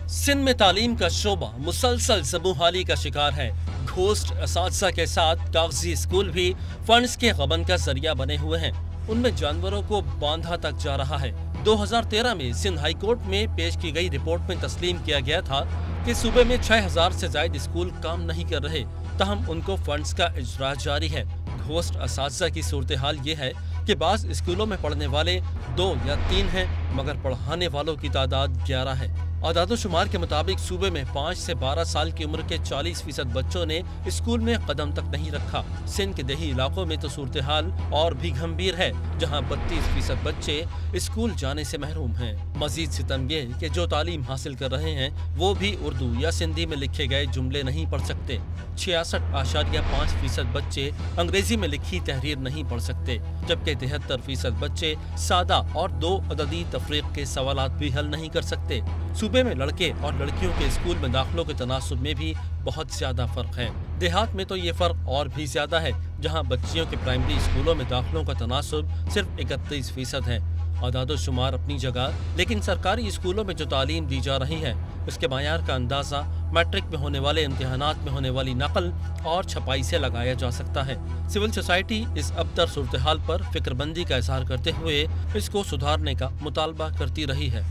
सिंध में तालीम का शोबा मुसलसल सबूहाली का शिकार है। घोस्ट असातिज़ा के साथ कागजी स्कूल भी फंड्स के गबन का जरिया बने हुए हैं। उनमें जानवरों को बांधा तक जा रहा है। 2013 में सिंध हाई कोर्ट में पेश की गई रिपोर्ट में तस्लीम किया गया था कि सूबे में 6000 से ज्यादा स्कूल काम नहीं कर रहे, तहम उनको फंड्स का इजरा जारी है। घोस्ट असातिज़ा की सूरत हाल ये है कि बाज़ स्कूलों में पढ़ने वाले 2 या 3 हैं, मगर पढ़ाने वालों की तादाद 11 है। आदादोशुमार के मुताबिक सूबे में 5 से 12 साल की उम्र के 40% बच्चों ने स्कूल में कदम तक नहीं रखा। सिंध के देही इलाकों में तो सूरत हाल और भी गंभीर है, जहां 32% बच्चे स्कूल जाने से महरूम हैं। मजीद सितम ये कि जो तालीम हासिल कर रहे हैं वो भी उर्दू या सिंधी में लिखे गए जुमले नहीं पढ़ सकते। 66.5% बच्चे अंग्रेजी में लिखी तहरीर नहीं पढ़ सकते, जबकि 73% बच्चे सादा और 2 अददी तफरीक के सवालात भी हल नहीं कर सकते। सूबे में लड़के और लड़कियों के स्कूल में दाखिलों के तनासुब में भी बहुत ज्यादा फर्क है। देहात में तो ये फर्क और भी ज्यादा है, जहां बच्चियों के प्राइमरी स्कूलों में दाखिलों का तनासुब सिर्फ 31% है। आदादोशुमार अपनी जगह, लेकिन सरकारी स्कूलों में जो तालीम दी जा रही है उसके मायार का अंदाजा मैट्रिक में होने वाले इम्तिहानात में होने वाली नकल और छपाई से लगाया जा सकता है। सिविल सोसाइटी इस अबतर सूरत हाल पर फिक्रमंदी का इजहार करते हुए इसको सुधारने का मुतालबा करती रही है।